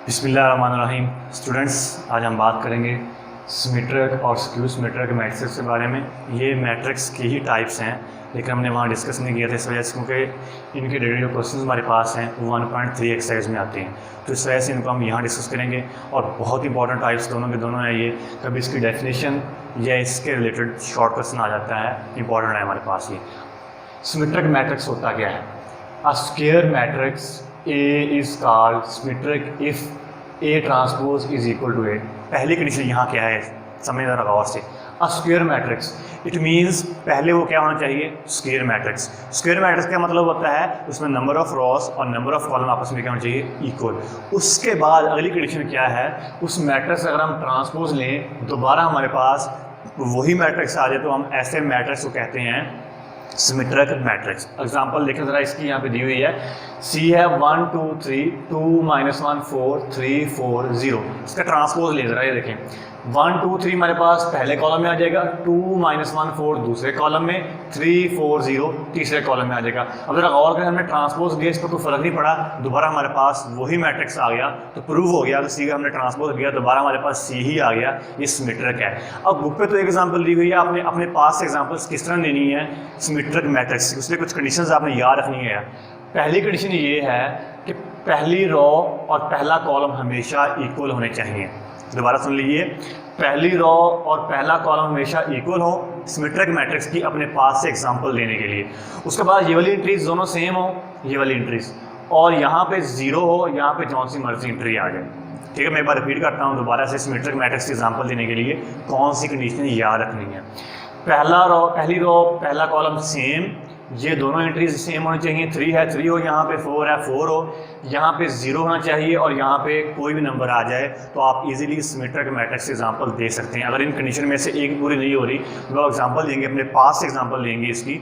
बिस्मिल्लाहिर्रहमानिर्रहीम। स्टूडेंट्स, आज हम बात करेंगे सिमेट्रिक और स्क्यू सिमेट्रिक मैट्रिक्स के बारे में। ये मैट्रिक्स की ही टाइप्स हैं, लेकिन हमने वहाँ डिस्कस नहीं किया था इस वजह से, क्योंकि इनके डेली जो क्वेश्चन हमारे पास हैं वो 1.3 एक्सरसाइज में आते हैं, तो इस वजह से इनको हम यहाँ डिस्कस करेंगे। और बहुत इंपॉर्टेंट टाइप्स दोनों के दोनों हैं ये। कभी इसकी डेफिनेशन या इसके रिलेटेड शॉर्ट क्वेश्चन आ जाता है, इंपॉर्टेंट है हमारे पास ये। सिमेट्रिक मैट्रिक्स होता क्या है? अ square matrix A is called symmetric if A transpose is equal to A। पहली कंडीशन यहाँ क्या है, समझना रहा गौर से। अ स्क्वायर मैट्रिक्स इट मीन्स पहले वो क्या होना चाहिए? Square matrix. स्क्वायर मैट्रिक्स का मतलब होता है उसमें नंबर ऑफ रॉस और नंबर ऑफ कॉलम आपस में क्या होना चाहिए? इक्वल। उसके बाद अगली कंडीशन क्या है? उस मैट्रिक्स अगर हम ट्रांसपोज लें, दोबारा हमारे पास वही मैट्रिक्स आ जाए तो हम ऐसे मैट्रिक्स को कहते हैं सिमेट्रिक मैट्रिक्स। एग्जांपल देखें ज़रा, इसकी यहाँ पे दी हुई है। सी है 1 2 3 2 -1 4 3 4 0। इसका ट्रांसपोज ले ज़रा, ये देखें 1 2 3 हमारे पास पहले कॉलम में आ जाएगा, 2 -1 4 दूसरे कॉलम में, 3 4 0 तीसरे कॉलम में आ जाएगा। अब जरा गौर करें, हमने ट्रांसपोज दिया, इसको कोई फर्क नहीं पड़ा, दोबारा हमारे पास वही मैट्रिक्स आ गया तो प्रूव हो गया। तो सी का हमने ट्रांसपोज दिया, दोबारा हमारे पास सी ही आ गया, ये सिमेट्रिक है। अब बुक पे तो एक एग्जाम्पल दी हुई है, आपने अपने पास से एग्जाम्पल्स किस तरह लेनी है सिमेट्रिक मैट्रिक्स, उसमें कुछ कंडीशंस आपने याद रखनी है। पहली कंडीशन ये है कि पहली रो और पहला कॉलम हमेशा इक्वल होने चाहिए। दोबारा सुन लीजिए, पहली रो और पहला कॉलम हमेशा इक्वल हो सिमेट्रिक मैट्रिक्स की अपने पास से एग्जांपल लेने के लिए। उसके बाद ये वाली एंट्रीज दोनों सेम हो, ये वाली एंट्रीज, और यहाँ पे जीरो हो, यहाँ पे जौन सी मर्जी एंट्री आ जाए। ठीक है, मैं एक बार रिपीट करता हूँ दोबारा से। सिमेट्रिक मैट्रिक्स की एग्जांपल देने के लिए कौन सी कंडीशन याद रखनी है? पहली रो पहला कॉलम सेम, ये दोनों एंट्रीज सेम होनी चाहिए। 3 है 3 हो, यहाँ पे 4 है 4 हो, यहाँ पे 0 होना चाहिए, और यहाँ पे कोई भी नंबर आ जाए तो आप इजीली सिमेट्रिक मैट्रिक्स एग्जांपल दे सकते हैं। अगर इन कंडीशन में से एक पूरी नहीं हो रही तो आप एग्जांपल देंगे, अपने पास से एग्जांपल लेंगे इसकी,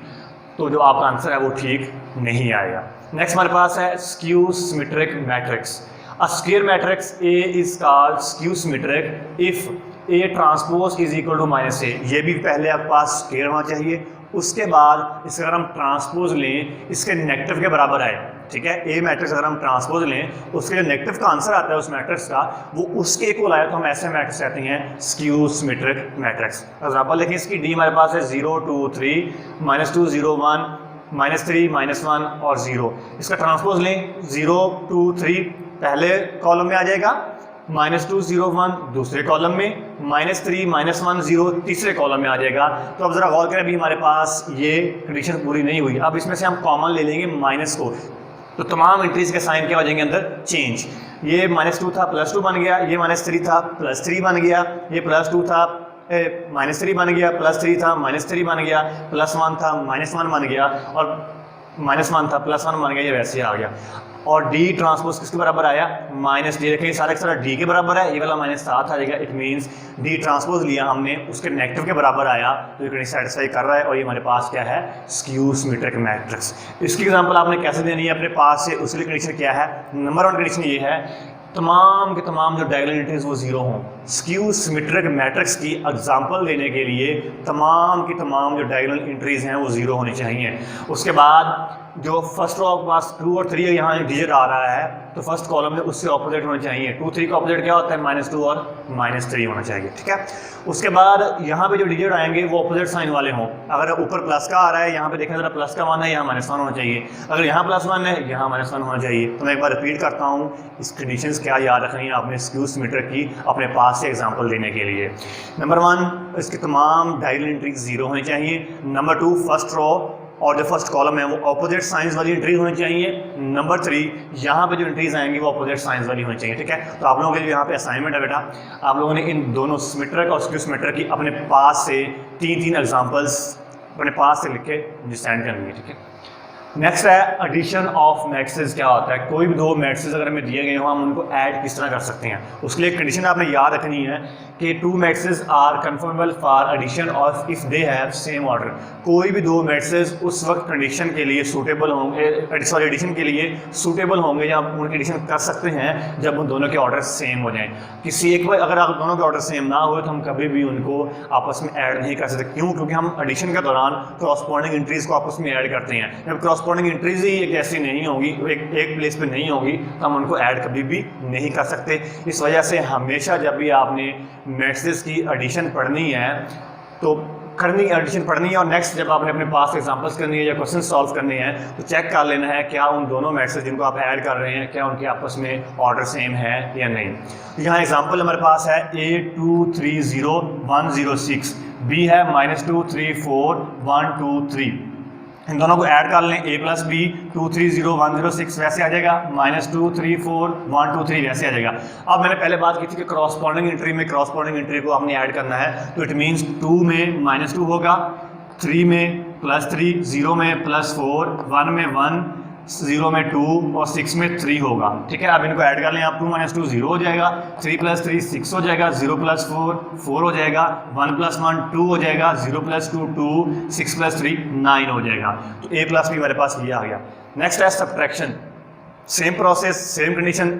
तो जो आपका आंसर है वो ठीक नहीं आएगा। नेक्स्ट हमारे पास है skew symmetric matrix. A square matrix A is called skew symmetric if A transpose is equal to -A। ये भी पहले आपके पास स्क्वायर होना चाहिए, उसके बाद इसका अगर हम ट्रांसपोज लें इसके नेगेटिव के बराबर आए। ठीक है, ए मैट्रिक्स अगर हम ट्रांसपोज लें उसके जो नेगेटिव का आंसर आता है उस मैट्रिक्स का, वो उसके इक्वल आया तो हम ऐसे मैट्रिक्स कहते हैं स्क्यू सिमेट्रिक मैट्रिक्स। एग्जांपल देखिए, इसकी डी हमारे पास है 0 2 3 -2 0 1 -3 -1 और 0। इसका ट्रांसपोज लें 0 2 3 पहले कॉलम में आ जाएगा, -2 0 1 दूसरे कॉलम में, -3 -1 0 तीसरे कॉलम में आ जाएगा। तो अब जरा गौर करें, अभी हमारे पास ये कंडीशन पूरी नहीं हुई। अब इसमें से हम कॉमन ले लेंगे माइनस को, तो तमाम एंट्रीज के साइन क्या हो जाएंगे अंदर? चेंज। ये -2 था +2 बन गया, ये -3 था +3 बन गया, ये +2 था -3 बन गया, +3 था -3 बन गया, +1 था -1 बन गया, और -1 था +1 बन गया, ये वैसे आ गया। और डी ट्रांसपोज किसके बराबर आया? -D। देखें सारे सारा डी के बराबर है, ये वाला -7 आ जाएगा। इट मीन्स डी ट्रांसपोज लिया हमने, उसके नेगेटिव के बराबर आया, तो ये कंडीशन सेटिस्फाई कर रहा है, और ये हमारे पास क्या है? Skew symmetric matrix. इसकी एग्जांपल आपने कैसे देनी है अपने पास से? उसकी कंडीशन क्या है? नंबर 1 कंडीशन ये है, तमाम के तमाम जो डायगोनल एंट्रीज वो 0 हों। स्क्यू सिमेट्रिक मैट्रिक्स की एग्जांपल देने के लिए तमाम की तमाम जो डायगोनल एंट्रीज हैं वो 0 होनी चाहिए। उसके बाद जो फर्स्ट रो के पास 2 और 3 यहाँ डिजिट आ रहा है, तो फर्स्ट कॉलम में उससे ऑपोजिट होना चाहिए। 2 3 का ऑपोजिट क्या होता है? -2 और -3 होना चाहिए। ठीक है, उसके बाद यहाँ पे जो डिजिट आएंगे वो ऑपोजिट साइन वाले हों। अगर ऊपर प्लस का आ रहा है, यहाँ पे देखें जरा प्लस का मान है, यहाँ -1 होना चाहिए। अगर यहाँ +1 है, यहाँ -1 होना चाहिए। तो मैं एक बार रिपीट करता हूँ, इस कंडीशंस क्या याद रखनी है आपने स्क्यू सिमेट्रिक की अपने पास से एग्जांपल देने के लिए। नंबर 1, इसके तमाम डायगोनल एंट्रीज 0 होनी चाहिए। नंबर 2, फर्स्ट रो और जो फर्स्ट कॉलम है वो ऑपोजिट साइंस वाली एंट्रीज होनी चाहिए। नंबर 3, यहाँ पे जो एंट्रीज आएंगी वो ऑपोजिट साइंस वाली होनी चाहिए। ठीक है, तो आप लोगों के लिए यहाँ पे असाइनमेंट है बेटा, आप लोगों ने इन दोनों सिमेट्रिक और स्क्यू सिमेट्रिक की अपने पास से 3 एग्जांपल्स अपने पास से लिख के सेंड करनी है। ठीक है, नेक्स्ट है एडिशन ऑफ मैट्रिसेस। क्या होता है? कोई भी 2 मैट्रिसेस अगर हमें दिए गए हो, हम उनको ऐड किस तरह कर सकते हैं? उसके लिए कंडीशन आपने याद रखनी है कि 2 matrices are conformable for addition of if they have same order. कोई भी 2 मैट्रिसेस उस वक्त कंडीशन के लिए सूटेबल होंगे, सॉरी एडिशन के लिए सूटेबल होंगे, या आप उनकी एडिशन कर सकते हैं जब उन दोनों के ऑर्डर सेम हो जाएं। किसी एक बार अगर आप दोनों के ऑर्डर सेम ना हो तो हम कभी भी उनको आपस में ऐड नहीं कर सकते। क्यों? क्योंकि हम एडिशन के दौरान क्रॉसपोंडिंग एंट्रीज को आपस में ऐड करते हैं। जब करॉस्पॉन्डिंग एंट्रीज ही एक ऐसी नहीं होगी, एक प्लेस पे नहीं होगी, तो हम उनको ऐड कभी भी नहीं कर सकते। इस वजह से हमेशा जब भी आपने मैट्रिसेस की एडिशन पढ़नी है तो एडिशन पढ़नी है, और नेक्स्ट जब आपने अपने पास एग्जांपल्स करनी है या क्वेश्चन सॉल्व करने हैं तो चेक कर लेना है क्या उन दोनों मैट्रिसेस जिनको आप ऐड कर रहे हैं क्या उनके आपस में ऑर्डर सेम है या नहीं। यहाँ एग्जांपल हमारे पास है A230106, B है -2 3 4 1 2 3। इन दोनों को ऐड कर लें, A + B 230106 वैसे आ जाएगा, -2 3 4 1 2 3 वैसे आ जाएगा। अब मैंने पहले बात की थी कि करॉस्पॉन्डिंग एंट्री को आपने ऐड करना है, तो इट मीन्स 2 में -2 होगा, 3 में +3, 0 में +4, 1 में 1, 0 में 2 और 6 में 3 होगा। ठीक है, अब इनको ऐड कर लें आप, 2 - 2 0 हो जाएगा, 3 + 3 6 हो जाएगा, 0 + 4 4 हो जाएगा, 1 + 1 2 हो जाएगा, 0 + 2 2, 6 + 3 9 हो जाएगा। तो A + B हमारे पास ये आ गया। नेक्स्ट है subtraction, same process same condition,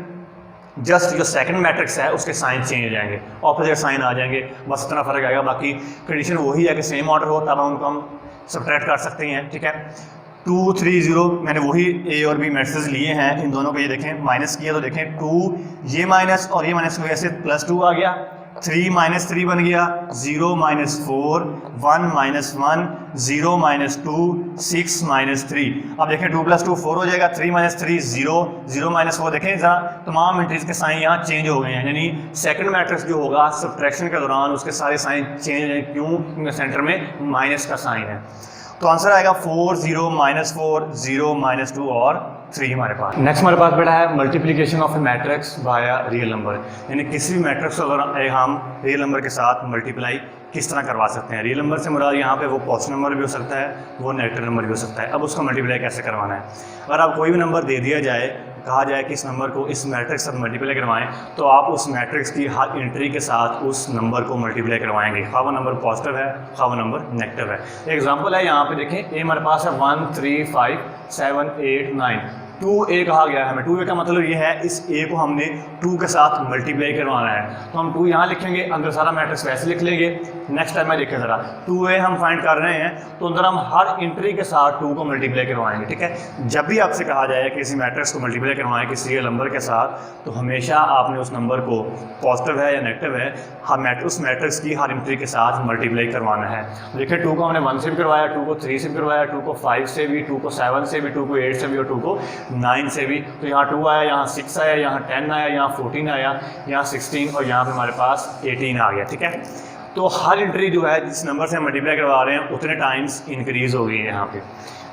just जो सेकंड मैट्रिक्स है उसके साइन चेंज हो जाएंगे, ऑपोजिट साइन आ जाएंगे, बस इतना फर्क आएगा, बाकी कंडीशन वही है कि सेम ऑर्डर हो तब उनको हम सब्ट्रैक्ट कर सकते हैं। ठीक है, 2 3 0 मैंने वही A और B मैट्रिसेस लिए हैं, इन दोनों को ये देखें माइनस किया तो देखें 2 ये माइनस और ये माइनस की वजह से +2 आ गया, 3 - 3 बन गया, 0 - 4 1 - 1 0 - 2 6 - 3। अब देखें 2 + 2 4 हो जाएगा, 3 - 3 0 0 - 4 देखें जरा तमाम एंट्रीज के साइन यहाँ चेंज हो गए हैं, यानी सेकंड मैट्रिक्स जो होगा सब्ट्रैक्शन के दौरान उसके सारे साइन चेंज हैं। क्यों? क्योंकि सेंटर में माइनस का साइन है। तो आंसर आएगा 4 0 -4 0 -2 और 3 हमारे पास। नेक्स्ट हमारे पास बेटा है मल्टीप्लिकेशन ऑफ ए मैट्रिक्स बाया रियल नंबर, यानी किसी भी मैट्रिक्स को अगर हम रियल नंबर के साथ मल्टीप्लाई किस तरह करवा सकते हैं। रियल नंबर से मुराद यहाँ पे वो पॉजिटिव नंबर भी हो सकता है, वो नेगेटिव नंबर भी हो सकता है। अब उसको मल्टीप्लाई कैसे करवाना है, अगर आप कोई भी नंबर दे दिया जाए, कहा जाए कि इस नंबर को इस मैट्रिक्स से मल्टीप्लाई करवाएं, तो आप उस मैट्रिक्स की हर एंट्री के साथ उस नंबर को मल्टीप्लाई करवाएंगे, खा वो नंबर पॉजिटिव है खा वो नंबर नेगेटिव है। एक एग्जांपल है यहाँ पे देखें, ए हमारे पास है 1 3 5 7 8 9, 2A कहा गया है हमें। 2A का मतलब ये है इस A को हमने 2 के साथ मल्टीप्लाई करवाना है, तो हम 2 यहाँ लिखेंगे, अंदर सारा मैट्रिक्स वैसे लिख लेंगे। नेक्स्ट टाइम में देखें ज़रा, 2A हम फाइंड कर रहे हैं तो अंदर हम हर एंट्री के साथ 2 को मल्टीप्लाई करवाएंगे। ठीक है, जब भी आपसे कहा जाए कि किसी मैट्रिक्स को मल्टीप्लाई करवाएं किसी रियल नंबर के साथ, तो हमेशा आपने उस नंबर को पॉजिटिव है या नेगेटिव है उस मैट्रिक्स की हर एंट्री के साथ मल्टीप्लाई करवाना है। देखिए 2 को हमने 1 से भी करवाया, 2 को 3 से भी करवाया, 2 को 5 से भी, 2 को 7 से भी, 2 को 8 से भी और 2 को 9 से भी। तो यहाँ 2 आया, यहाँ 6 आया, यहाँ 10 आया, यहाँ 14 आया, यहाँ 16 और यहाँ पे हमारे पास 18 आ गया। ठीक है, तो हर एंट्री जो है जिस नंबर से हम मल्टीप्लाई करवा रहे हैं उतने टाइम्स इंक्रीज हो गई है यहाँ पे।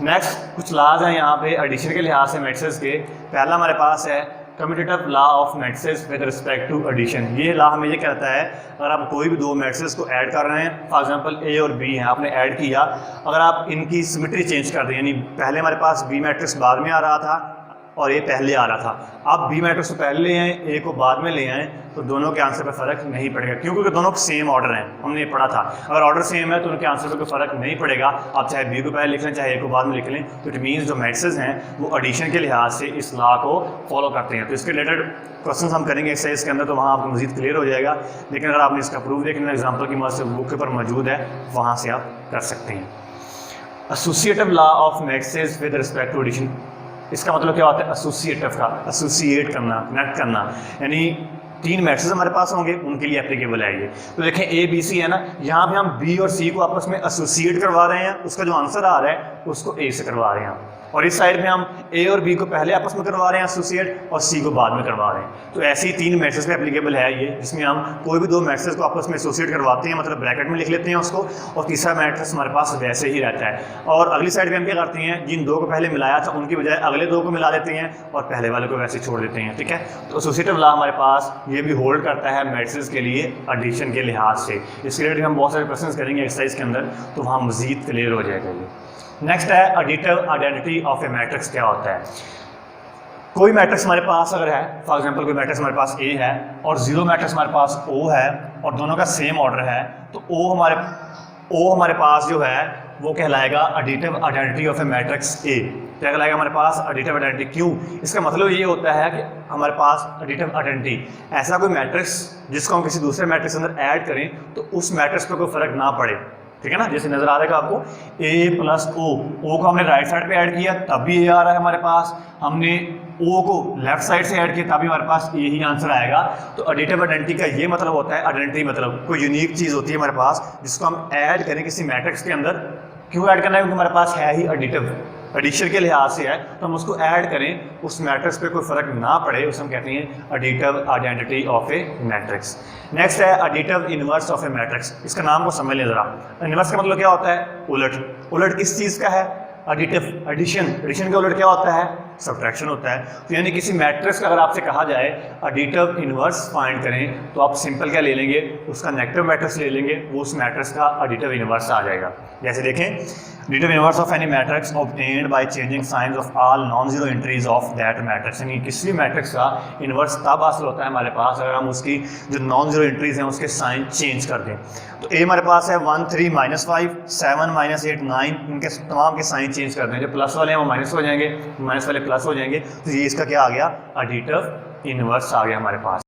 नेक्स्ट कुछ लाज हैं यहाँ पे एडिशन के लिहाज से मैट्रिसेस के। पहला हमारे पास है commutative law of matrices with respect to addition. ये लॉ हमें ये कहता है अगर आप कोई भी दो मैट्रिसेस को ऐड कर रहे हैं, फॉर एग्जांपल A और B हैं, आपने ऐड किया, अगर आप इनकी सिमेट्री चेंज कर दें, यानी पहले हमारे पास B मैट्रिक्स बाद में आ रहा था और A पहले आ रहा था, आप B मैट्रिक्स को पहले ले आएँ, A को बाद में ले आएँ, तो दोनों के आंसर पे फ़र्क नहीं पड़ेगा, क्योंकि दोनों सेम ऑर्डर हैं, हमने ये पढ़ा था। अगर ऑर्डर सेम है तो उनके आंसर पे कोई फ़र्क नहीं पड़ेगा, आप चाहे B को पहले लिख लें चाहे A को बाद में लिख लें। तो इट मीन्स जो मैट्रिसेस हैं वो एडिशन के लिहाज से इस लॉ को फॉलो करते हैं। तो इसके रिलेटेड क्वेश्चन हम करेंगे एक्सरसाइज के अंदर, तो वहाँ आपको मज़ीद क्लियर हो जाएगा। लेकिन अगर आपने इसका प्रूफ देखना एग्जाम्पल की मदद से बुक के ऊपर मौजूद है, वहाँ से आप कर सकते हैं। Associative law of matrices with respect to addition, इसका मतलब क्या होता है? एसोसिएटिव का एसोसिएट करना, कनेक्ट करना, यानी 3 मैट्रिसेस हमारे पास होंगे उनके लिए एप्लीकेबल है ये। तो देखें A B C है ना, यहाँ पे हम B और C को आपस में एसोसिएट करवा रहे हैं, उसका जो आंसर आ रहा है उसको A से करवा रहे हैं, और इस साइड में हम A और B को पहले आपस में करवा रहे हैं एसोसिएट और C को बाद में करवा रहे हैं। तो ऐसे ही 3 मैट्रिसेस पे एप्लीकेबल है ये, जिसमें हम कोई भी 2 मैट्रिसेस को आपस में एसोसिएट करवाते हैं, मतलब ब्रैकेट में लिख लेते हैं उसको, और तीसरा मैट्रिक्स हमारे पास वैसे ही रहता है। और अगली साइड पे हम क्या करते हैं, जिन 2 को पहले मिलाया था उनकी बजाय अगले 2 को मिला देते हैं और पहले वाले को वैसे छोड़ देते हैं। ठीक है, तो एसोसिएटिव लॉ हमारे पास ये भी होल्ड करता है मैट्रिसेस के लिए एडिशन के लिहाज से। इसके रिलेटेड हम बहुत सारे क्वेश्चन करेंगे एक्सरसाइज के अंदर, तो वहाँ मजीद क्लियर हो जाएगा ये। नेक्स्ट है additive identity of a matrix. क्या होता है? कोई मैट्रिक्स हमारे पास अगर है, फॉर एग्जांपल कोई मैट्रिक्स हमारे पास A है और 0 मैट्रिक्स हमारे पास O है और दोनों का सेम ऑर्डर है, तो O हमारे पास जो है वो कहलाएगा additive identity of a matrix A। क्या कहलाएगा हमारे पास? Additive identity. क्यों? इसका मतलब ये होता है कि हमारे पास एडिटिव आइडेंटिटी, ऐसा कोई मैट्रिक्स जिसको हम किसी दूसरे मैट्रिक्स के अंदर ऐड करें तो उस मैट्रिक्स पर कोई फ़र्क ना पड़े। ठीक है ना, जैसे नजर आ रहा है आपको a प्लस ओ को हमने राइट साइड पे ऐड किया तब भी a आ रहा है हमारे पास, हमने o को लेफ्ट साइड से ऐड किया तभी हमारे पास a ही आंसर आएगा। तो एडिटिव आइडेंटिटी का ये मतलब होता है, आइडेंटिटी मतलब कोई यूनिक चीज होती है हमारे पास जिसको हम ऐड करें किसी मैट्रिक्स के अंदर। क्यों ऐड करना है? क्योंकि हमारे पास है ही एडिटिव, एडिशन के लिहाज से है, तो हम उसको ऐड करें, उस मैट्रिक्स पे कोई फर्क ना पड़े, उसे हम कहते हैं additive identity of a matrix. Next है additive inverse of a matrix. इसका नाम को समझ लें जरा। इनवर्स का मतलब क्या होता है? उलट। उलट किस चीज़ का है? Additive, addition. एडिशन का उलट क्या होता है? सब्ट्रैक्शन होता है। तो यानी किसी मैट्रिक्स का अगर आपसे कहा जाए एडिटिव इनवर्स फाइंड करें तो आप सिंपल क्या ले लेंगे? उसका नेगेटिव मैट्रिक्स ले लेंगे, वो उस मैट्रिक्स का एडिटिव इनवर्स आ जाएगा। जैसे देखें, additive inverse of any matrix obtained by changing science of all non zero entries of that matrix. यानी किसी मैट्रिक्स का इनवर्स तब हासिल होता है हमारे पास अगर हम उसकी जो नॉन जीरो एंट्रीज हैं उसके साइन चेंज कर दें। तो ए हमारे पास है 1 3 -5 7 -8 9, इनके तमाम के साइन चेंज कर दें, जो प्लस वाले हैं वो माइनस हो जाएंगे, माइनस वाले प्लस हो जाएंगे। तो ये इसका क्या आ गया? एडिटिव इनवर्स आ गया हमारे पास।